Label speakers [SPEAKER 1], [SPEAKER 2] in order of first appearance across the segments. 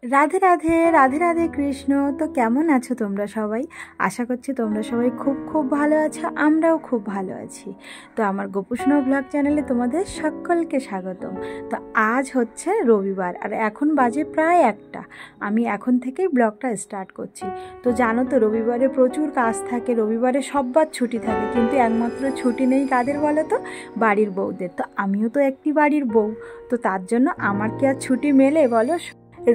[SPEAKER 1] রাধে রাধে রাধে রাধে কৃষ্ণ। তো কেমন আছো তোমরা সবাই? আশা করছি তোমরা সবাই খুব খুব ভালো আছো, আমরাও খুব ভালো আছি। তো আমার গোপুষ্ণ ব্লগ চ্যানেলে তোমাদের সকলকে স্বাগতম। তো আজ হচ্ছে রবিবার আর এখন বাজে প্রায় 1টা। আমি এখন থেকেই ব্লগটা স্টার্ট করছি। তো জানো তো রবিবারে প্রচুর কাজ থাকে, রবিবারে সববার ছুটি থাকে, কিন্তু একমাত্র ছুটি নেই কাদের বলো তো? বাড়ির বউদের। তো আমিও তো একটি বাড়ির বউ, তো তার জন্য আমার কি আর ছুটি মেলে বলো?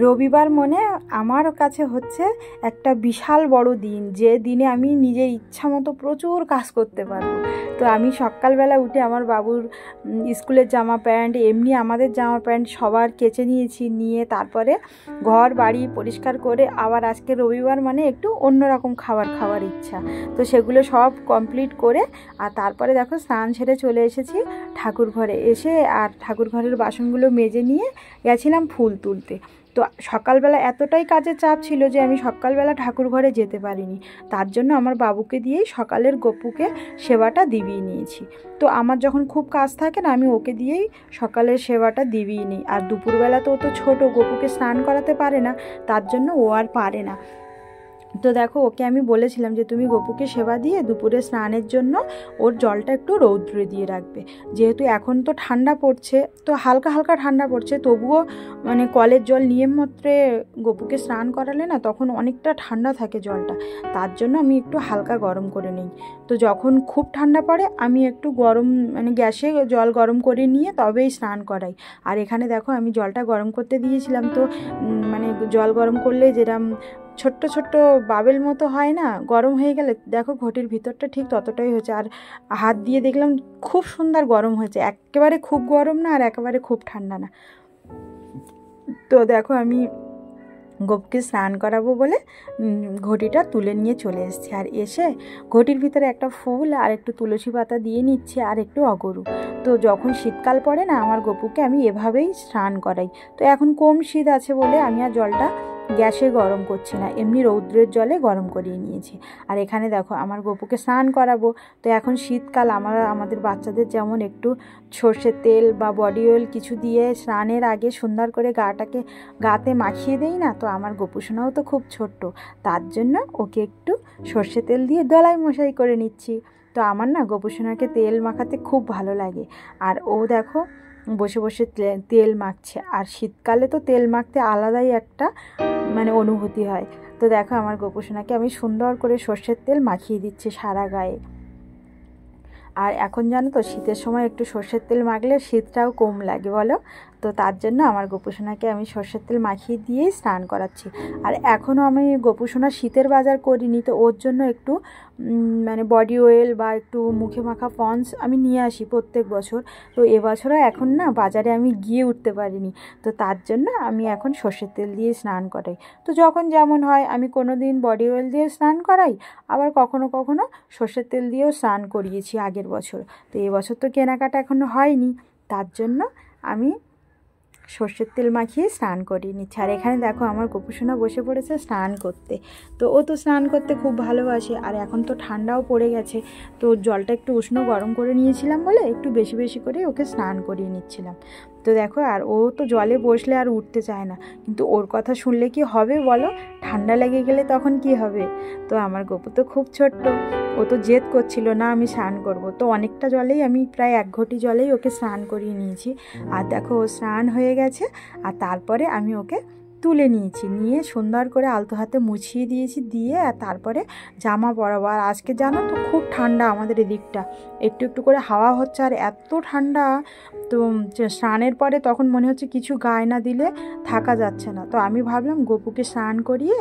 [SPEAKER 1] রবিবার মনে আমার কাছে হচ্ছে একটা বিশাল বড় দিন, যে দিনে আমি নিজের ইচ্ছা মতো প্রচুর কাজ করতে পারবো। তো আমি সকালবেলা উঠে আমার বাবুর স্কুলের জামা প্যান্ট, এমনি আমাদের জামা প্যান্ট সবার কেচে নিয়েছি, নিয়ে তারপরে ঘর বাড়ি পরিষ্কার করে আবার আজকে রবিবার মানে একটু অন্যরকম খাবার ইচ্ছা, তো সেগুলো সব কমপ্লিট করে আর তারপরে দেখো স্নান সেরে চলে এসেছি ঠাকুর ঘরে। এসে আর ঠাকুর ঘরের বাসনগুলো মেজে নিয়ে গেছিলাম ফুল তুলতে। তো সকালবেলা এতটাই কাজের চাপ ছিল যে আমি সকালবেলা ঠাকুর ঘরে যেতে পারিনি, তার জন্য আমার বাবুকে দিয়েই সকালের গপুকে সেবাটা দিবিয়ে নিয়েছি। তো আমার যখন খুব কাজ থাকে না, আমি ওকে দিয়েই সকালের সেবাটা দিবিয়ে নিই। আর দুপুরবেলা তো ও তো ছোটো, গপুকে স্নান করাতে পারে না, তার জন্য ও আর পারে না। তো দেখো ওকে আমি বলেছিলাম যে তুমি গপুকে সেবা দিয়ে দুপুরে স্নানের জন্য ওর জলটা একটু রৌদ্রে দিয়ে রাখবে, যেহেতু এখন তো ঠান্ডা পড়ছে, তো হালকা হালকা ঠান্ডা পড়ছে, তবুও মানে কলের জল নিয়ম মতে গপুকে স্নান করালে না তখন অনেকটা ঠান্ডা থাকে জলটা, তার জন্য আমি একটু হালকা গরম করে নিই। তো যখন খুব ঠান্ডা পড়ে আমি একটু গরম মানে গ্যাসে জল গরম করে নিয়ে তবেই স্নান করাই। আর এখানে দেখো আমি জলটা গরম করতে দিয়েছিলাম, তো মানে জল গরম করলে যেরকম ছোট্ট ছোট্ট বাবেল মতো হয় না, গরম হয়ে গেলে দেখো ঘটির ভিতরটা ঠিক ততটাই হয়েছে। আর হাত দিয়ে দেখলাম খুব সুন্দর গরম হয়েছে, একেবারে খুব গরম না আর একেবারে খুব ঠান্ডা না। তো দেখো আমি গপুকে স্নান করাবো বলে ঘটিটা তুলে নিয়ে চলে এসেছি, আর এসে ঘটির ভিতরে একটা ফুল আর একটু তুলসী পাতা দিয়ে নিচ্ছি আর একটু অগরু। তো যখন শীতকাল পড়ে না আমার গপুকে আমি এভাবেই স্নান করাই। তো এখন কম শীত আছে বলে আমি আর জলটা গ্যাসে গরম করছি না, এমনি রৌদ্রের জলে গরম করিয়ে নিয়েছি। আর এখানে দেখো আমার গপুকে স্নান করাবো। তো এখন শীতকাল, আমাদের বাচ্চাদের যেমন একটু সর্ষের তেল বা বডি অয়েল কিছু দিয়ে স্নানের আগে সুন্দর করে গাতে মাখিয়ে দেই না, তো আমার গোপুসোনাও তো খুব ছোট্ট, তার জন্য ওকে একটু সর্ষে তেল দিয়ে দলাই মশাই করে নিচ্ছি। তো আমার না গোপুসোনাকে তেল মাখাতে খুব ভালো লাগে, আর ও দেখো বসে বসে তেল মাখছে। আর শীতকালে তো তেল মাখতে আলাদাই একটা মানে অনুভূতি হয়। তো দেখো আমার গোপুসোনাকে আমি সুন্দর করে সর্ষের তেল মাখিয়ে দিচ্ছি সারা গায়ে। আর এখন জানো তো শীতের সময় একটু সর্ষের তেল মাখলে শীতটাও কম লাগে বলো, তো তার জন্য আমার গোপুসোনাকে আমি সর্ষের তেল মাখিয়ে দিয়েই স্নান করাচ্ছি। আর এখনও আমি গোপুসোনা শীতের বাজার করিনি, তো ওর জন্য একটু মানে বডি অয়েল বা একটু মুখে মাখা পন্স আমি নিয়ে আসি প্রত্যেক বছর। তো এবছরও এখন না বাজারে আমি গিয়ে উঠতে পারিনি, তো তার জন্য আমি এখন সর্ষের তেল দিয়ে স্নান করাই। তো যখন যেমন হয়, আমি কোনো দিন বডি অয়েল দিয়ে স্নান করাই, আবার কখনো কখনো সর্ষের তেল দিয়েও স্নান করিয়েছি আগের বছর। তো এবছর তো কেনাকাটা এখনও হয়নি, তার জন্য আমি সর্ষের তেল মাখিয়ে স্নান করিয়ে নিচ্ছি। আর এখানে দেখো আমার গোপুসোনা বসে পড়েছে স্নান করতে। তো ও তো স্নান করতে খুব ভালোবাসে, আর এখন তো ঠান্ডাও পড়ে গেছে, তো জলটা একটু উষ্ণ গরম করে নিয়েছিলাম বলে একটু বেশি বেশি করে ওকে স্নান করিয়ে নিচ্ছিলাম। তো দেখো আর ও তো জলে বসলে আর উঠতে চায় না, কিন্তু ওর কথা শুনলে কি হবে বলো? ঠান্ডা লেগে গেলে তখন কি হবে? তো আমার গপু তো খুব ছোট্ট, ও তো জেদ করছিল না আমি স্নান করব, তো অনেকটা জলেই আমি প্রায় 1 ঘটি জলেই ওকে স্নান করিয়ে নিয়েছি। আর দেখো ও স্নান হয়ে গেছে, আর তারপরে আমি ওকে তুলে নিয়েছি, নিয়ে সুন্দর করে আলতো হাতে মুছিয়ে দিয়েছি, দিয়ে আর তারপরে জামা পরাবো। আর আজকে জানো তো খুব ঠান্ডা আমাদের এদিকটা, একটু একটু করে হাওয়া হচ্ছে আর এত ঠান্ডা। তো স্নানের পরে তখন মনে হচ্ছে কিছু গায়ে না দিলে থাকা যাচ্ছে না, তো আমি ভাবলাম গপুকে স্নান করিয়ে,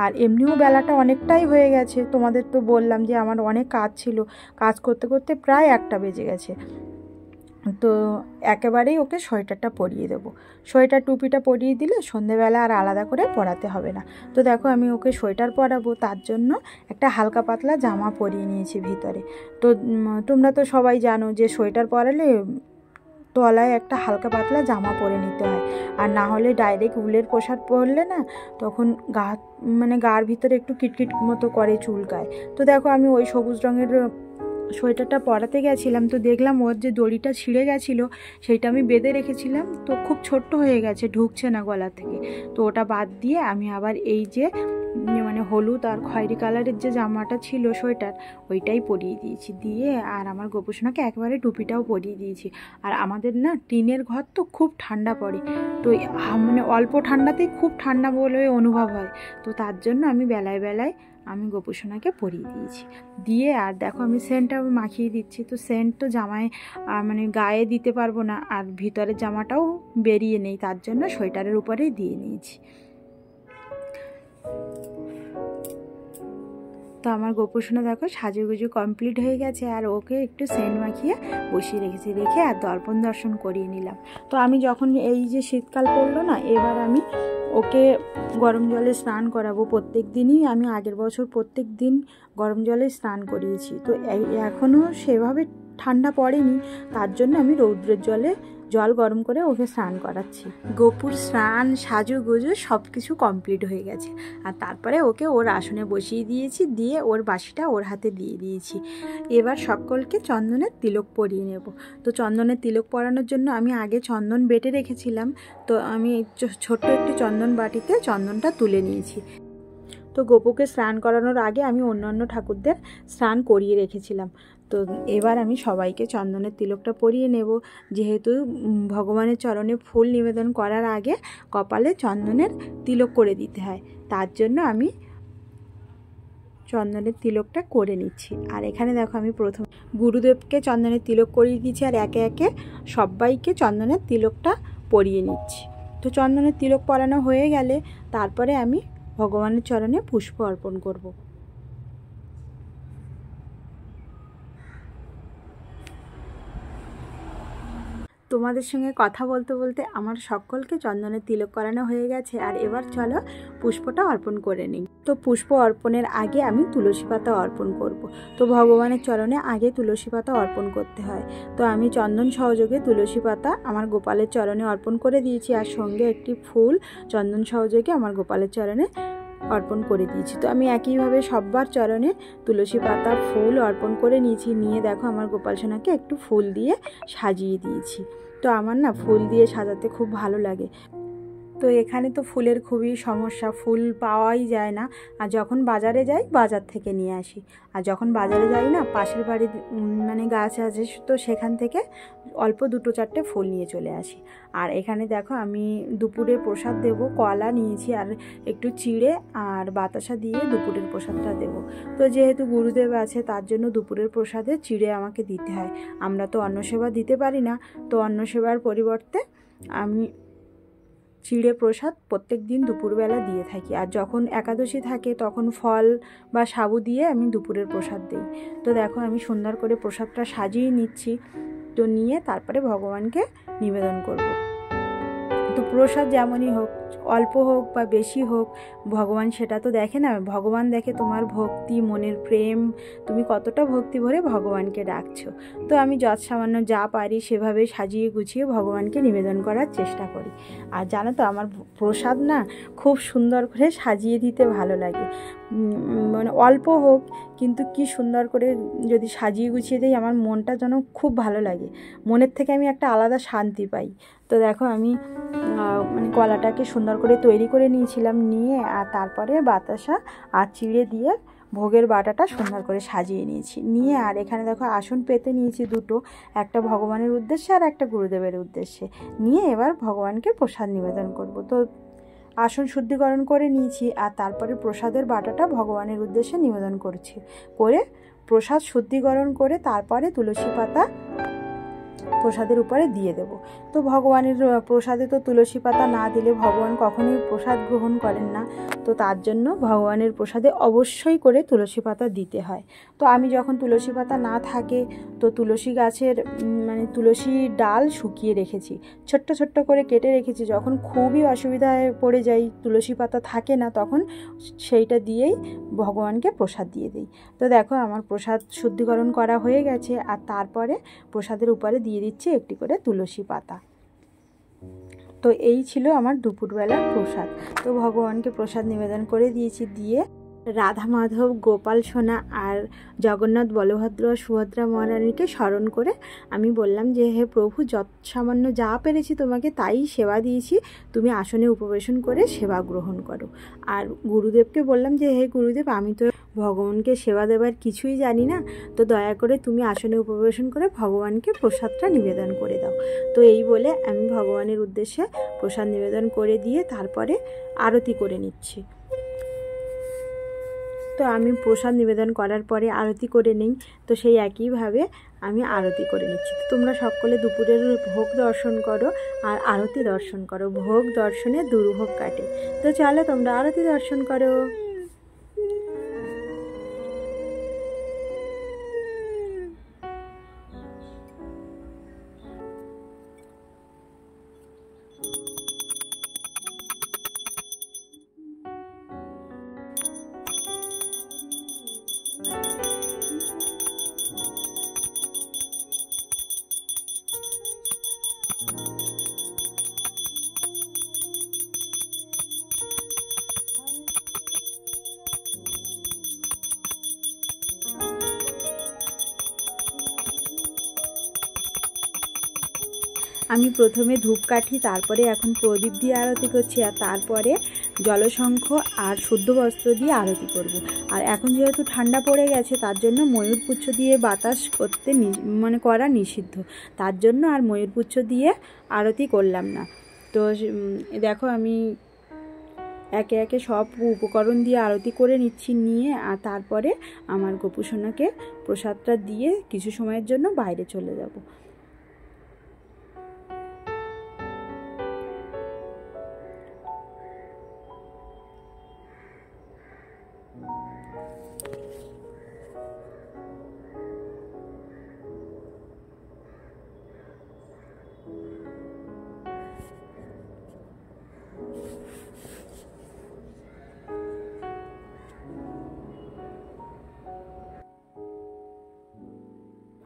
[SPEAKER 1] আর এমনিও বেলাটা অনেকটাই হয়ে গেছে, তোমাদের তো বললাম যে আমার অনেক কাজ ছিল, কাজ করতে করতে প্রায় 1টা বেজে গেছে। তো একেবারেই ওকে সোয়েটারটা পরিয়ে দেবো, সোয়েটার টুপিটা পরিয়ে দিলে সন্ধেবেলা আর আলাদা করে পরাতে হবে না। তো দেখো আমি ওকে সোয়েটার পরাবো, তার জন্য একটা হালকা পাতলা জামা পরিয়ে নিয়েছি ভিতরে। তো তোমরা তো সবাই জানো যে সোয়েটার পরালে তলায় একটা হালকা পাতলা জামা পরে নিতে হয়, আর না হলে ডাইরেক্ট উলের পোশাক পরলে না তখন গার ভিতরে একটু কিটকিট মতো করে চুলকায়। তো দেখো আমি ওই সবুজ রঙের সোয়েটারটা পরাতে গেছিলাম, তো দেখলাম ওর যে দড়িটা ছিঁড়ে গেছিলো সেইটা আমি বেঁধে রেখেছিলাম, তো খুব ছোট্ট হয়ে গেছে, ঢুকছে না গলা থেকে। তো ওটা বাদ দিয়ে আমি আবার এই যে মানে হলুদ আর খয়েরি কালারের যে জামাটা ছিল সোয়েটার, ওইটাই পরিয়ে দিয়েছি। দিয়ে আর আমার গোপুসোনাকে একবারে টুপিটাও পরিয়ে দিয়েছি। আর আমাদের না টিনের ঘর, তো খুব ঠান্ডা পড়ে, তো মানে অল্প ঠান্ডাতেই খুব ঠান্ডা বলে অনুভব হয়। তো তার জন্য আমি বেলায় বেলায় আমি গোপুসোনাকে পরিয়ে দিয়েছি। দিয়ে আর দেখো আমি সেন্টটা মাখিয়ে দিচ্ছি। তো সেন্ট তো জামায় মানে গায়ে দিতে পারবো না, আর ভিতরের জামাটাও বেরিয়ে নেই, তার জন্য সোয়েটারের উপরেই দিয়ে নিয়েছি। তো আমার গোপুসোনা দেখো সাজুগুজু কমপ্লিট হয়ে গেছে, আর ওকে একটু সেন্ট মাখিয়ে বসিয়ে রেখে আর দর্পণ দর্শন করিয়ে নিলাম। তো আমি যখন এই যে শীতকাল পড়লো না, এবার আমি ওকে গরম জলে স্নান করাবো। প্রত্যেক দিনই আমি আগের বছর প্রত্যেক দিন গরম জলে স্নান করিয়েছি। তো এখনও সেভাবে ঠান্ডা পড়েনি, তার জন্য আমি রৌদ্রের জল গরম করে ওকে স্নান করাচ্ছি। গোপুর স্নান সাজুগুজু সব কিছু কমপ্লিট হয়ে গেছে, আর তারপরে ওকে ওর আসনে বসিয়ে দিয়েছি, দিয়ে ওর বাঁশিটা ওর হাতে দিয়ে দিয়েছি। এবার সকলকে চন্দনের তিলক পরিয়ে নেব। তো চন্দনের তিলক পরানোর জন্য আমি আগে চন্দন বেটে রেখেছিলাম, তো আমি ছোট্ট একটি চন্দন বাটিতে চন্দনটা তুলে নিয়েছি। তো গোপুকে স্নান করানোর আগে আমি অন্যান্য ঠাকুরদের স্নান করিয়ে রেখেছিলাম। তো এবার আমি সবাইকে চন্দনের তিলকটা পরিয়ে নেব। যেহেতু ভগবানের চরণে ফুল নিবেদন করার আগে কপালে চন্দনের তিলক করে দিতে হয়, তার জন্য আমি চন্দনের তিলকটা করে নিচ্ছি। আর এখানে দেখো আমি প্রথম গুরুদেবকে চন্দনের তিলক করিয়ে দিচ্ছি, আর একে একে সবাইকে চন্দনের তিলকটা পরিয়ে নিচ্ছি। তো চন্দনের তিলক পরানো হয়ে গেলে তারপরে আমি ভগবানের চরণে পুষ্প অর্পণ করব। তোমাদের সঙ্গে কথা বলতে বলতে আমার সকলকে চন্দনের তিলক করানো হয়ে গেছে, আর এবার চলো পুষ্পটা অর্পণ করে নিই। তো পুষ্প অর্পণের আগে আমি তুলসী পাতা অর্পণ করব। তো ভগবানের চরণে আগে তুলসী পাতা অর্পণ করতে হয়। তো আমি চন্দন সহযোগে তুলসী পাতা আমার গোপালের চরণে অর্পণ করে দিয়েছি, আর সঙ্গে একটি ফুল চন্দন সহযোগে আমার গোপালের চরণে অর্পণ করে দিয়েছি। তো আমি একইভাবে সববার চরণে তুলসী পাতা ফুল অর্পণ করে নিয়েছি। নিয়ে দেখো আমার গোপাল সোনাকে একটু ফুল দিয়ে সাজিয়ে দিয়েছি। তো আমার না ফুল দিয়ে সাজাতে খুব ভালো লাগে। তো এখানে তো ফুলের খুবই সমস্যা, ফুল পাওয়াই যায় না। আর যখন বাজারে যাই বাজার থেকে নিয়ে আসি, আর যখন বাজারে যাই না পাশের বাড়ির মানে গাছ আছে, তো সেখান থেকে অল্প দুটো চারটে ফুল নিয়ে চলে আসি। আর এখানে দেখো আমি দুপুরের প্রসাদ দেব, কলা নিয়েছি আর একটু চিড়ে আর বাতাসা দিয়ে দুপুরের প্রসাদটা দেব। তো যেহেতু গুরুদেব আছে তার জন্য দুপুরের প্রসাদে চিড়ে আমাকে দিতে হয়। আমরা তো অন্নসেবা দিতে পারি না, তো অন্নসেবার পরিবর্তে আমি চিড়ে প্রসাদ প্রত্যেক দিন দুপুরবেলা দিয়ে থাকি। আর যখন একাদশী থাকে তখন ফল বা সাবু দিয়ে আমি দুপুরের প্রসাদ দিই। তো দেখো আমি সুন্দর করে প্রসাদটা সাজিয়ে নিচ্ছি। তো নিয়ে তারপরে ভগবানকে নিবেদন করব। তো প্রসাদ যেমনই হোক, অল্প হোক বা বেশি হোক, ভগবান সেটা তো দেখে না, ভগবান দেখে তোমার ভক্তি, মনের প্রেম, তুমি কতটা ভক্তি ভরে ভগবানকে ডাকছো। তো আমি যৎসামান্য যা পারি সেভাবে সাজিয়ে গুছিয়ে ভগবানকে নিবেদন করার চেষ্টা করি। আর জানো তো আমার প্রসাদ না খুব সুন্দর করে সাজিয়ে দিতে ভালো লাগে। মানে অল্প হোক কিন্তু কি সুন্দর করে যদি সাজিয়ে গুছিয়ে দিই, আমার মনটা যেন খুব ভালো লাগে, মনের থেকে আমি একটা আলাদা শান্তি পাই। তো দেখো আমি মানে কলাটাকে সুন্দর করে তৈরি করে নিয়েছিলাম, নিয়ে আর তারপরে বাতাসা আর চিড়ে দিয়ে ভোগের বাটাটা সুন্দর করে সাজিয়ে নিয়েছি। নিয়ে আর এখানে দেখো আসন পেতে নিয়েছি দুটো, একটা ভগবানের উদ্দেশ্যে আর একটা গুরুদেবের উদ্দেশ্যে। নিয়ে এবার ভগবানকে প্রসাদ নিবেদন করব। তো আসন শুদ্ধিকরণ করে নিয়েছি, আর তারপরে প্রসাদের বাটাটা ভগবানের উদ্দেশ্যে নিবেদন করে প্রসাদ শুদ্ধিকরণ করে তারপরে তুলসী পাতা প্রসাদের উপরে দিয়ে দেব। তো ভগবানের প্রসাদে তো তুলসী পাতা না দিলে ভগবান কখনোই প্রসাদ গ্রহণ করেন না। তো তার জন্য ভগবানের প্রসাদে অবশ্যই করে তুলসী পাতা দিতে হয়। তো আমি যখন তুলসী পাতা না থাকে তো তুলসী গাছের মানে তুলসী ডাল শুকিয়ে রেখেছি, ছোট্ট ছোট্ট করে কেটে রেখেছি। যখন খুবই অসুবিধায় পড়ে যাই, তুলসী পাতা থাকে না, তখন সেইটা দিয়েই ভগবানকে প্রসাদ দিয়ে দিই। তো দেখো আমার প্রসাদ শুদ্ধিকরণ করা হয়ে গেছে, আর তারপরে প্রসাদের উপরে দিয়ে দিচ্ছি একটি করে তুলসী পাতা। তো এই ছিল আমার দুপুরবেলার প্রসাদ। তো ভগবানকে প্রসাদ নিবেদন করে দিয়েছি, দিয়ে রাধা মাধব, গোপাল সোনা আর জগন্নাথ, বলভদ্র, সুভদ্রা মহারানীকে স্মরণ করে আমি বললাম যে হে প্রভু, যত সামান্য যা পেরেছি তোমাকে তাই সেবা দিয়েছি, তুমি আসনে উপবেশন করে সেবা গ্রহণ করো। আর গুরুদেবকে বললাম যে হে গুরুদেব, আমি তো ভগবানকে সেবা দেবার কিছুই জানি না, তো দয়া করে তুমি আসনে উপবেশন করে ভগবানকে প্রসাদটা নিবেদন করে দাও। তো এই বলে আমি ভগবানের উদ্দেশ্যে প্রসাদ নিবেদন করে দিয়ে তারপরে আরতি করে নিচ্ছি। তো আমি প্রসাদ নিবেদন করার পরে আরতি করে নিই, তো সেই একইভাবে আমি আরতি করে নিচ্ছি। তো তোমরা সকলে দুপুরের ভোগ দর্শন করো আর আরতি দর্শন করো, ভোগ দর্শনে দুর্ভোগ কাটে। তো চলো তোমরা আরতি দর্শন করো। আমি প্রথমে ধূপকাঠি, তারপরে এখন প্রদীপ দিয়ে আরতি করছি, আর তারপরে জলশঙ্খ আর শুদ্ধ বস্ত্র দিয়ে আরতি করব। আর এখন যেহেতু ঠান্ডা পড়ে গেছে, তার জন্য ময়ূরপুচ্ছ দিয়ে বাতাস করতে করা নিষিদ্ধ, তার জন্য আর ময়ূরপুচ্ছ দিয়ে আরতি করলাম না। তো দেখো আমি একে একে সব উপকরণ দিয়ে আরতি করে নিচ্ছি, নিয়ে আর তারপরে আমার গোপুসোনাকে প্রসাদটা দিয়ে কিছু সময়ের জন্য বাইরে চলে যাব।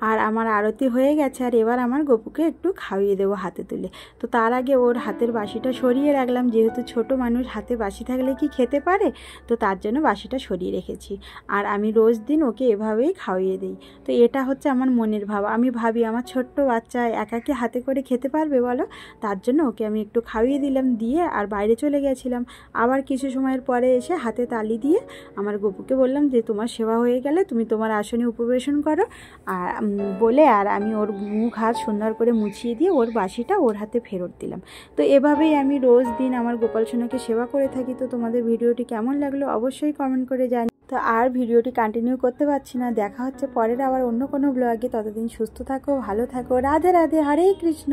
[SPEAKER 1] আর আমার আরতি হয়ে গেছে, আর এবার আমার গপুকে একটু খাইয়ে দেবো হাতে তুলে। তো তার আগে ওর হাতের বাসিটা সরিয়ে রাখলাম, যেহেতু ছোট মানুষ হাতে বাসি থাকলে কি খেতে পারে, তো তার জন্য বাসিটা সরিয়ে রেখেছি। আর আমি রোজ দিন ওকে এভাবেই খাইয়ে দিই। তো এটা হচ্ছে আমার মনের ভাব। আমি ভাবি আমার ছোট্ট বাচ্চা একাকে হাতে করে খেতে পারবে বলো, তার জন্য ওকে আমি একটু খাইয়ে দিলাম, দিয়ে আর বাইরে চলে গেছিলাম। আবার কিছু সময়ের পরে এসে হাতে তালি দিয়ে আমার গপুকে বললাম যে তোমার সেবা হয়ে গেলে তুমি তোমার আসনে উপবেশন করো, আর বলে আর আমি ওর মুখ হাত সুন্দর করে মুছিয়ে দিয়ে ওর বাসিটা ওর হাতে ফেরত দিলাম। তো এভাবেই আমি রোজ দিন আমার গোপাল সোনাকে সেবা করে থাকি। তো তোমাদের ভিডিওটি কেমন লাগলো অবশ্যই কমেন্ট করে জানি। তো আর ভিডিওটি কন্টিনিউ করতে পারছি না, দেখা হচ্ছে পরের আবার অন্য কোনো ব্লগে। ততদিন সুস্থ থাকো, ভালো থাকো, রাধে রাধে, হরে কৃষ্ণ।